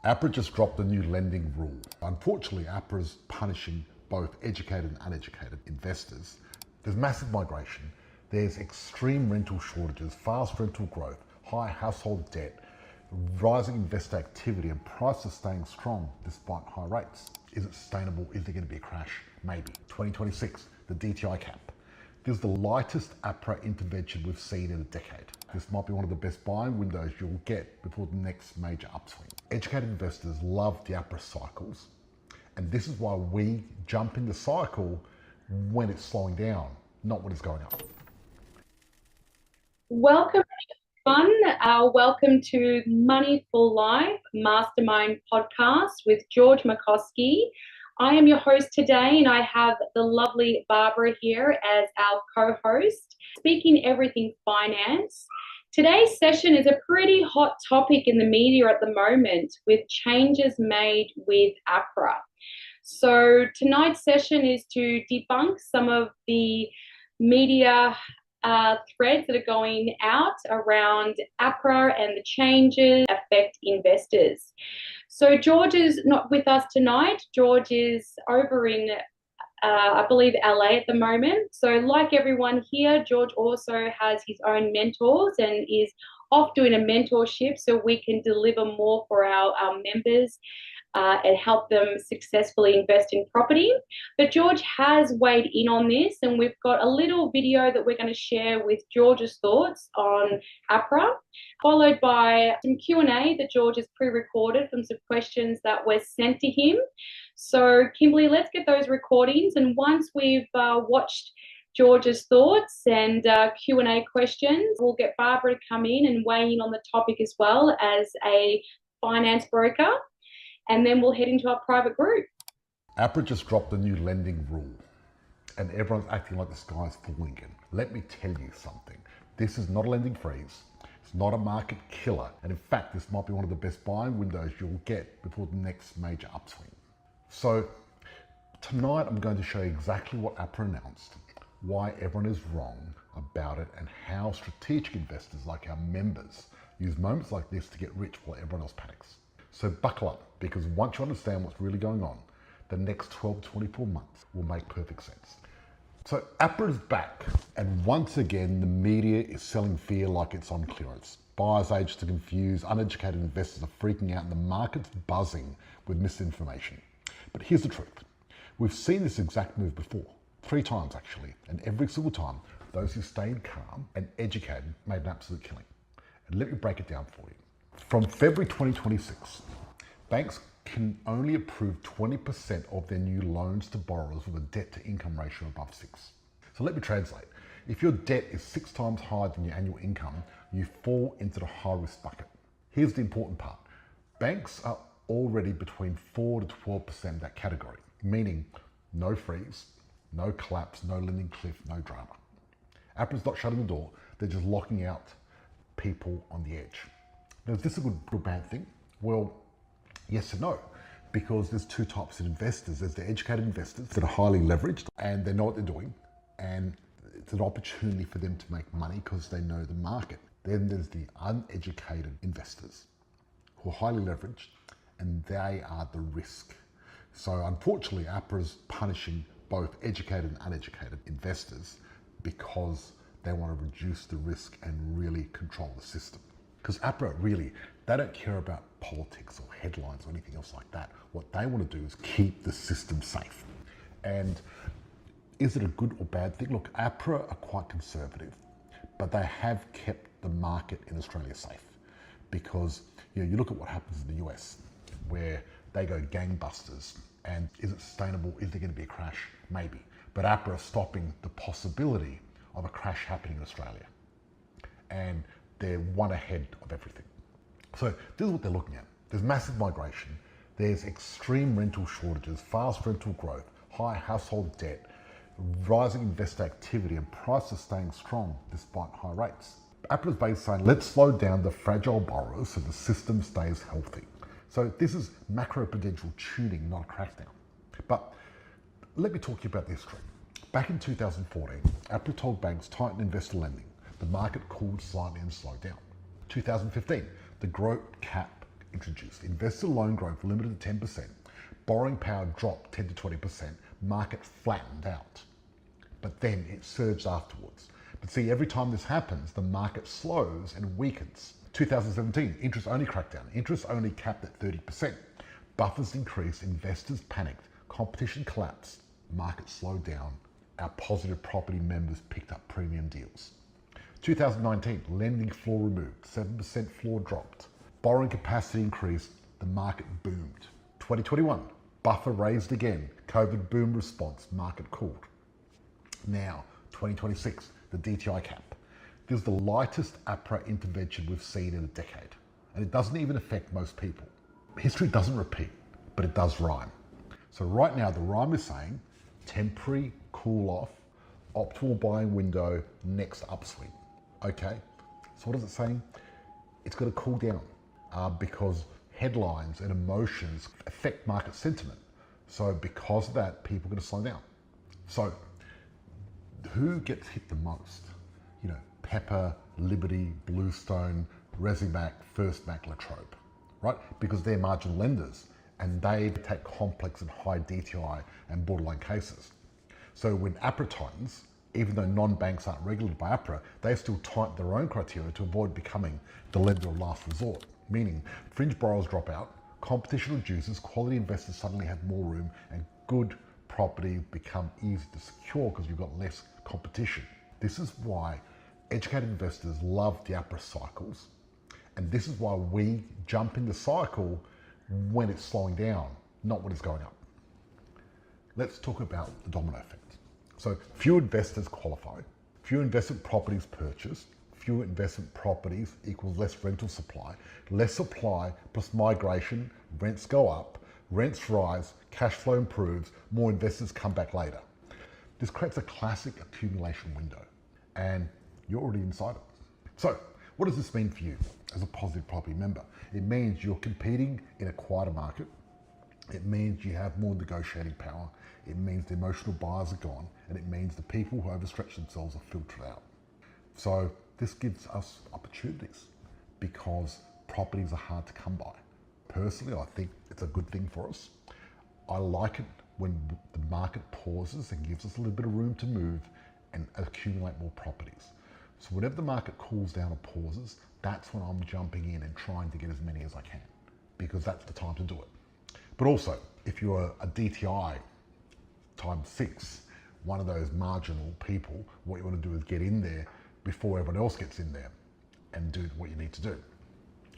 APRA just dropped a new lending rule. Unfortunately, APRA is punishing both educated and uneducated investors. There's massive migration. There's extreme rental shortages, fast rental growth, high household debt, rising investor activity, and prices staying strong despite high rates. Is it sustainable? Is there going to be a crash? Maybe. 2026, the DTI cap. This is the lightest APRA intervention we've seen in a decade. This might be one of the best buying windows you'll get before the next major upswing. Educated investors love the APRA cycles, and this is why we jump in the cycle when it's slowing down, not when it's going up. Welcome, everyone. Welcome to Money for Life Mastermind podcast with George McCoskey. I am your host today, and I have the lovely Barbara here as our co-host, speaking everything finance. Today's session is a pretty hot topic in the media at the moment with changes made with APRA. So tonight's session is to debunk some of the media threads that are going out around APRA and the changes affect investors. So George is not with us tonight. George is over in, I believe, LA at the moment. So like everyone here, George also has his own mentors and is off doing a mentorship so we can deliver more for our members and help them successfully invest in property. But George has weighed in on this, and we've got a little video that we're going to share with George's thoughts on APRA, followed by some Q&A that George has pre-recorded from some questions that were sent to him. So Kimberly, let's get those recordings, and once we've watched George's thoughts and Q&A questions, we'll get Barbara to come in and weigh in on the topic as well as a finance broker. And then we'll head into our private group. APRA just dropped a new lending rule, and everyone's acting like the sky's falling again. Let me tell you something. This is not a lending freeze. It's not a market killer. And in fact, this might be one of the best buying windows you'll get before the next major upswing. So tonight, I'm going to show you exactly what APRA announced, why everyone is wrong about it, and how strategic investors like our members use moments like this to get rich while everyone else panics. So buckle up, because once you understand what's really going on, the next 12 to 24 months will make perfect sense. So APRA is back, and once again, the media is selling fear like it's on clearance. Buyers agents are confused, uneducated investors are freaking out, and the market's buzzing with misinformation. But here's the truth. We've seen this exact move before, 3 times actually, and every single time, those who stayed calm and educated made an absolute killing. And let me break it down for you. From February 2026, banks can only approve 20% of their new loans to borrowers with a debt-to-income ratio above 6. So let me translate. If your debt is 6 times higher than your annual income, you fall into the high-risk bucket. Here's the important part. Banks are already between 4 to 12% of that category, meaning no freeze, no collapse, no lending cliff, no drama. APRA's not shutting the door, they're just locking out people on the edge. Now, is this a good or bad thing? Well, yes and no, because there's 2 types of investors. There's the educated investors that are highly leveraged and they know what they're doing, and it's an opportunity for them to make money because they know the market. Then there's the uneducated investors who are highly leveraged, and they are the risk. So unfortunately, APRA is punishing both educated and uneducated investors because they want to reduce the risk and really control the system. Because APRA, really, they don't care about politics or headlines or anything else like that. What they want to do is keep the system safe. And is it a good or bad thing? Look, APRA are quite conservative, but they have kept the market in Australia safe. Because you look at what happens in the US, where they go gangbusters, and is it sustainable? Is there going to be a crash? Maybe. But APRA are stopping the possibility of a crash happening in Australia. And they're one ahead of everything. So this is what they're looking at. There's massive migration. There's extreme rental shortages, fast rental growth, high household debt, rising investor activity, and prices staying strong despite high rates. APRA's basically saying, let's slow down the fragile borrowers so the system stays healthy. So this is macro-prudential tuning, not a crackdown. But let me talk to you about the history. Back in 2014, APRA told banks tighten investor lending. The market cooled slightly and slowed down. 2015, the growth cap introduced. Investor loan growth limited to 10%. Borrowing power dropped 10 to 20%. Market flattened out. But then it surged afterwards. But see, every time this happens, the market slows and weakens. 2017, interest only crackdown. Interest only capped at 30%. Buffers increased, investors panicked, competition collapsed, market slowed down. Our positive property members picked up premium deals. 2019, lending floor removed, 7% floor dropped. Borrowing capacity increased, the market boomed. 2021, buffer raised again, COVID boom response, market cooled. Now, 2026, the DTI cap. This is the lightest APRA intervention we've seen in a decade. And it doesn't even affect most people. History doesn't repeat, but it does rhyme. So right now, the rhyme is saying temporary cool off, optimal buying window, next upswing. Okay, so what is it saying? It's got to cool down because headlines and emotions affect market sentiment. So because of that, people are going to slow down. So who gets hit the most? You know, Pepper, Liberty, Bluestone, Resimac, First Mac, Latrobe, right? Because they're marginal lenders and they take complex and high DTI and borderline cases. So when APRA tightens, even though non-banks aren't regulated by APRA, they still tighten their own criteria to avoid becoming the lender of last resort. Meaning, fringe borrowers drop out, competition reduces, quality investors suddenly have more room, and good property become easy to secure because you've got less competition. This is why educated investors love the APRA cycles, and this is why we jump in the cycle when it's slowing down, not when it's going up. Let's talk about the domino effect. So fewer investors qualify, fewer investment properties purchased, fewer investment properties equals less rental supply, less supply plus migration, rents go up, rents rise, cash flow improves, more investors come back later. This creates a classic accumulation window and you're already inside it. So what does this mean for you as a positive property member? It means you're competing in a quieter market. It means you have more negotiating power. It means the emotional buyers are gone, and it means the people who overstretch themselves are filtered out. So this gives us opportunities because properties are hard to come by. Personally, I think it's a good thing for us. I like it when the market pauses and gives us a little bit of room to move and accumulate more properties. So whenever the market cools down or pauses, that's when I'm jumping in and trying to get as many as I can because that's the time to do it. But also, if you're a DTI times 6, one of those marginal people, what you want to do is get in there before everyone else gets in there and do what you need to do.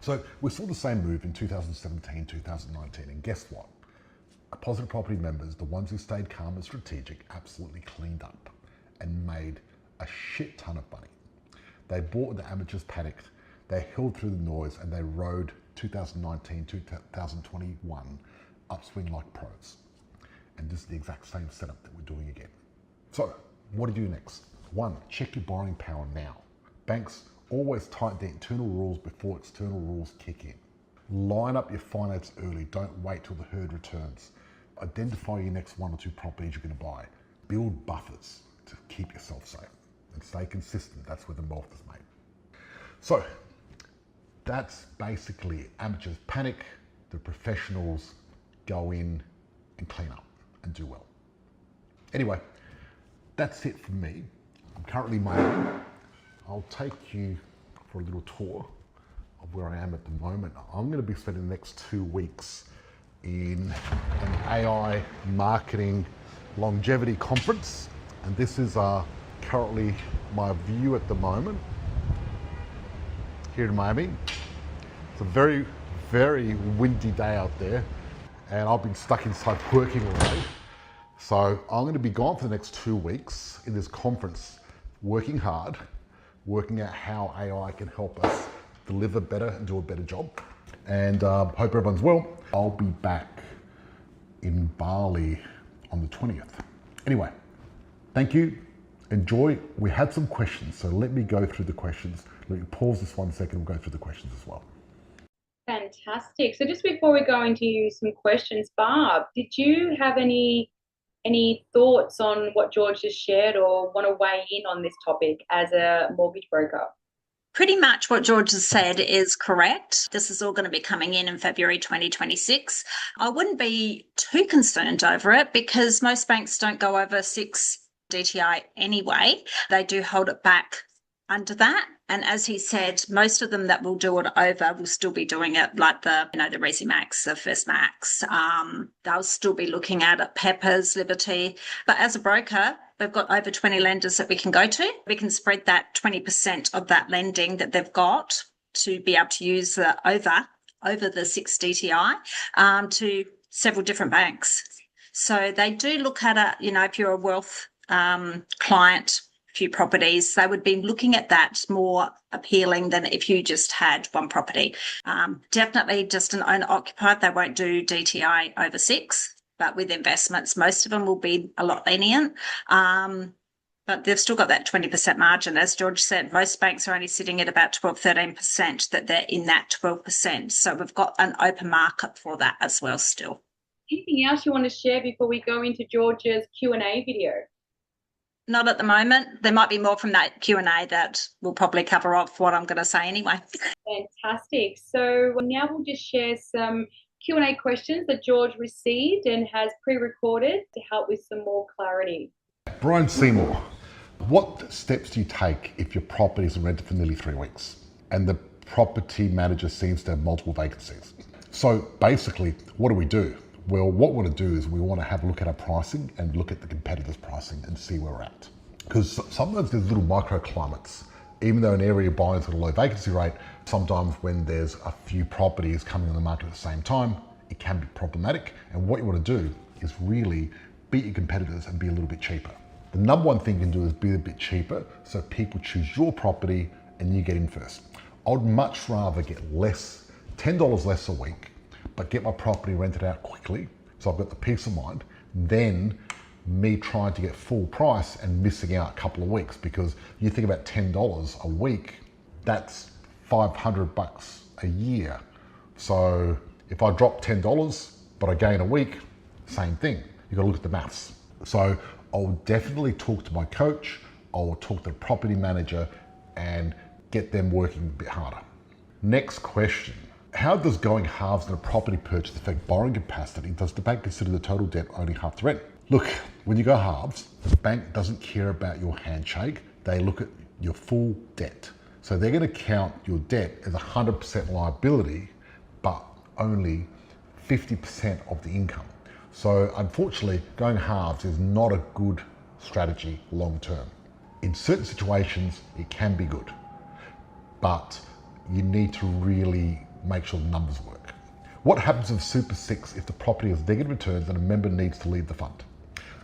So we saw the same move in 2017, 2019, and guess what? Positive property members, the ones who stayed calm and strategic, absolutely cleaned up and made a shit ton of money. They bought when the amateurs panicked, they held through the noise, and they rode 2019, 2021 upswing like pros. And this is the exact same setup that we're doing again. So what do you do next? 1, check your borrowing power now. Banks always tighten their internal rules before external rules kick in. Line up your finance early. Don't wait till the herd returns. Identify your next 1 or 2 properties you're going to buy. Build buffers to keep yourself safe and stay consistent. That's where the wealth is made. So that's basically amateurs panic, the professionals go in and clean up and do well. Anyway, that's it for me. I'm currently in Miami. I'll take you for a little tour of where I am at the moment. I'm going to be spending the next 2 weeks in an AI marketing longevity conference, and this is currently my view at the moment here in Miami. It's a very, very windy day out there, and I've been stuck inside working all day. So I'm going to be gone for the next 2 weeks in this conference, working hard, working out how AI can help us deliver better and do a better job. And hope everyone's well. I'll be back in Bali on the 20th. Anyway, thank you. Enjoy. We had some questions, so let me go through the questions. Let me pause this 1 second. We'll go through the questions as well. Fantastic. So just before we go into some questions, Barb, did you have any thoughts on what George just shared or want to weigh in on this topic as a mortgage broker? Pretty much what George has said is correct. This is all going to be coming in February 2026. I wouldn't be too concerned over it because most banks don't go over 6 DTI anyway. They do hold it back under that. And as he said, most of them that will do it over will still be doing it like the Resimax, the First Max. They'll still be looking at it, Peppers, Liberty. But as a broker, we've got over 20 lenders that we can go to. We can spread that 20% of that lending that they've got to be able to use the over the 6 DTI to several different banks. So they do look at it, if you're a wealth client, few properties, they would be looking at that more appealing than if you just had one property. Definitely just an owner occupied, they won't do DTI over 6, but with investments, most of them will be a lot lenient. But they've still got that 20% margin. As George said, most banks are only sitting at about 12-13%, that they're in that 12%. So we've got an open market for that as well still. Anything else you want to share before we go into George's Q&A video? Not at the moment. There might be more from that Q&A that will probably cover off what I'm going to say anyway. Fantastic. So now we'll just share some Q&A questions that George received and has pre-recorded to help with some more clarity. Brian Seymour, what steps do you take if your property is rented for nearly 3 weeks and the property manager seems to have multiple vacancies? So basically, what do? Well, what we want to do is we want to have a look at our pricing and look at the competitors' pricing and see where we're at. Because sometimes there's little microclimates. Even though an area you're buying is at a low vacancy rate, sometimes when there's a few properties coming on the market at the same time, it can be problematic. And what you want to do is really beat your competitors and be a little bit cheaper. The number one thing you can do is be a bit cheaper so people choose your property and you get in first. I would much rather get less, $10 less a week, but get my property rented out quickly, so I've got the peace of mind, than me trying to get full price and missing out a couple of weeks. Because you think about $10 a week, that's $500 a year. So if I drop $10, but I gain a week, same thing. You gotta look at the maths. So I'll definitely talk to my coach, I'll talk to the property manager and get them working a bit harder. Next question. How does going halves in a property purchase affect borrowing capacity? Does the bank consider the total debt only half the rent? Look, when you go halves, the bank doesn't care about your handshake. They look at your full debt. So they're going to count your debt as 100% liability, but only 50% of the income. So unfortunately, going halves is not a good strategy long term. In certain situations, it can be good, but you need to really make sure the numbers work. What happens with Super 6 if the property has negative returns and a member needs to leave the fund?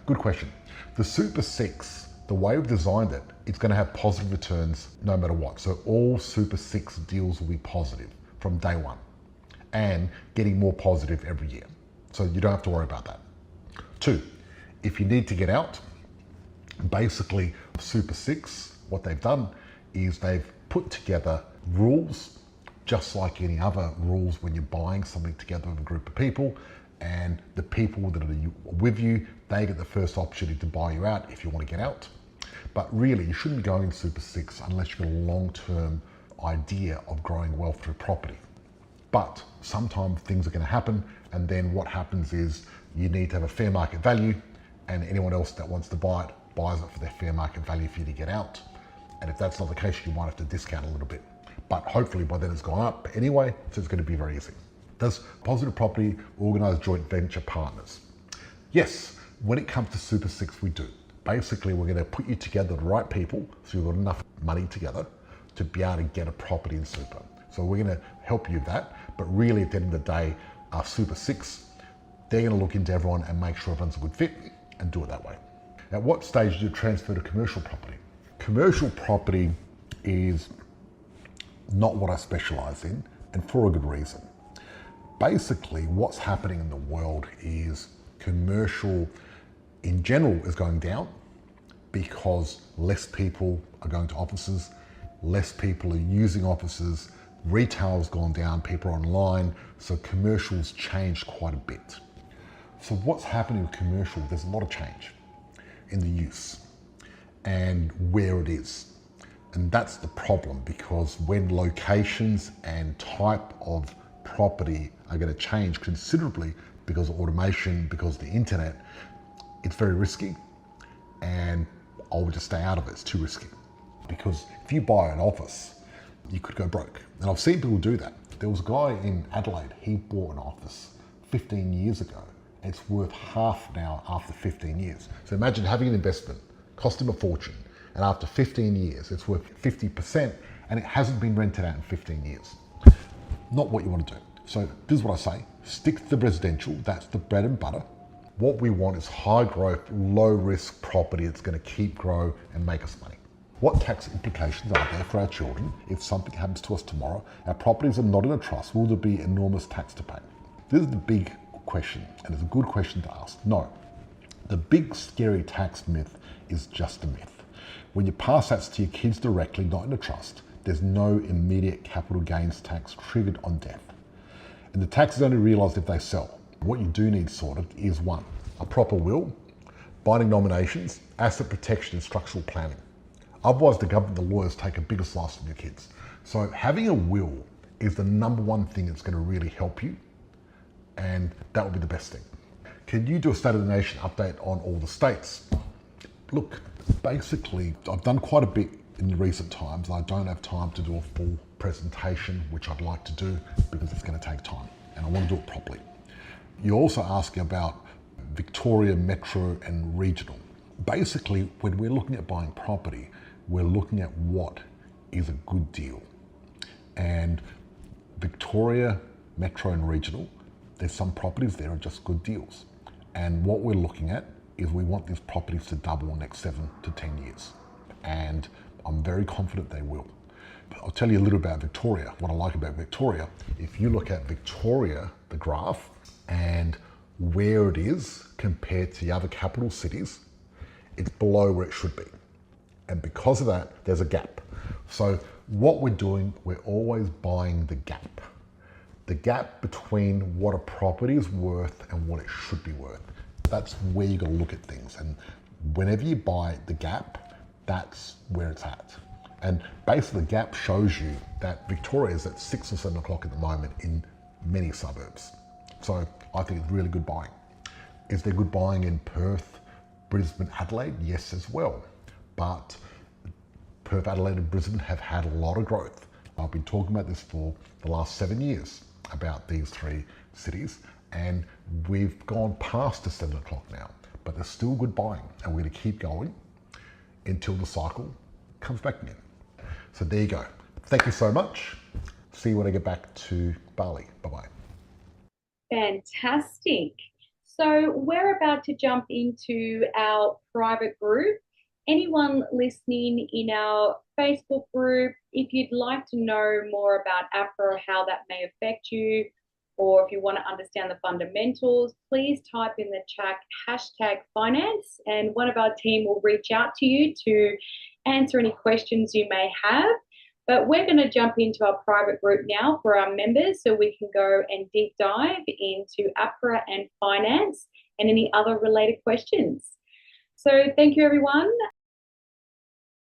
Good question. The Super 6, the way we've designed it, it's going to have positive returns no matter what. So all Super 6 deals will be positive from day one and getting more positive every year. So you don't have to worry about that. 2, if you need to get out, basically Super 6, what they've done is they've put together rules just like any other rules when you're buying something together with a group of people, and the people that are with you, they get the first opportunity to buy you out if you want to get out. But really, you shouldn't be going Super 6 unless you've got a long-term idea of growing wealth through property. But sometimes things are going to happen, and then what happens is you need to have a fair market value, and anyone else that wants to buy it buys it for their fair market value for you to get out. And if that's not the case, you might have to discount a little bit. But hopefully by then it's gone up anyway, so it's going to be very easy. Does Positive Property organise joint venture partners? Yes, when it comes to Super 6, we do. Basically, we're going to put you together the right people, so you've got enough money together to be able to get a property in Super. So we're going to help you with that, but really at the end of the day, our Super 6, they're going to look into everyone and make sure everyone's a good fit and do it that way. At what stage do you transfer to commercial property? Commercial property is not what I specialise in, and for a good reason. Basically, what's happening in the world is commercial in general is going down because less people are going to offices, less people are using offices, retail's gone down, people are online, so commercial's changed quite a bit. So what's happening with commercial, there's a lot of change in the use and where it is. And that's the problem, because when locations and type of property are going to change considerably because of automation, because of the internet, it's very risky, and I would just stay out of it. It's too risky. Because if you buy an office, you could go broke. And I've seen people do that. There was a guy in Adelaide, he bought an office 15 years ago. It's worth half now after 15 years. So imagine having an investment, cost him a fortune, and after 15 years, it's worth 50%, and it hasn't been rented out in 15 years. Not what you want to do. So this is what I say, stick to the residential, that's the bread and butter. What we want is high growth, low risk property that's going to keep grow and make us money. What tax implications are there for our children if something happens to us tomorrow? Our properties are not in a trust. Will there be enormous tax to pay? This is the big question, and it's a good question to ask. No, the big scary tax myth is just a myth. When you pass that to your kids directly, not in a trust, there's no immediate capital gains tax triggered on death. And the tax is only realised if they sell. What you do need sorted is one, a proper will, binding nominations, asset protection and structural planning. Otherwise the government, the lawyers take a bigger slice from your kids. So having a will is the number one thing that's going to really help you, and that will be the best thing. Can you do a State of the Nation update on all the states? Look, basically, I've done quite a bit in the recent times. I don't have time to do a full presentation, which I'd like to do because it's going to take time and I want to do it properly. You're also asking about Victoria, Metro and Regional. Basically, when we're looking at buying property, we're looking at what is a good deal. And Victoria, Metro and Regional, there's some properties there are just good deals. And what we're looking at is we want these properties to double in the next 7 to 10 years. And I'm very confident they will. But I'll tell you a little about Victoria. What I like about Victoria, if you look at Victoria, the graph, and where it is compared to the other capital cities, it's below where it should be. And because of that, there's a gap. So what we're doing, we're always buying the gap. The gap between what a property is worth and what it should be worth. That's where you got to look at things. And whenever you buy the gap, that's where it's at. And basically the gap shows you that Victoria is at 6 or 7 o'clock at the moment in many suburbs. So I think it's really good buying. Is there good buying in Perth, Brisbane, Adelaide? Yes, as well. But Perth, Adelaide and Brisbane have had a lot of growth. I've been talking about this for the last 7 years about these 3 cities, and we've gone past the 7 o'clock now, but there's still good buying, and we're going to keep going until the cycle comes back again. So there you go. Thank you so much. See you when I get back to Bali. Bye-bye. Fantastic. So we're about to jump into our private group. Anyone listening in our Facebook group, if you'd like to know more about APRA, how that may affect you, or if you want to understand the fundamentals, please type in the chat #finance, and one of our team will reach out to you to answer any questions you may have. But we're going to jump into our private group now for our members so we can go and deep dive into APRA and finance and any other related questions. So thank you, everyone.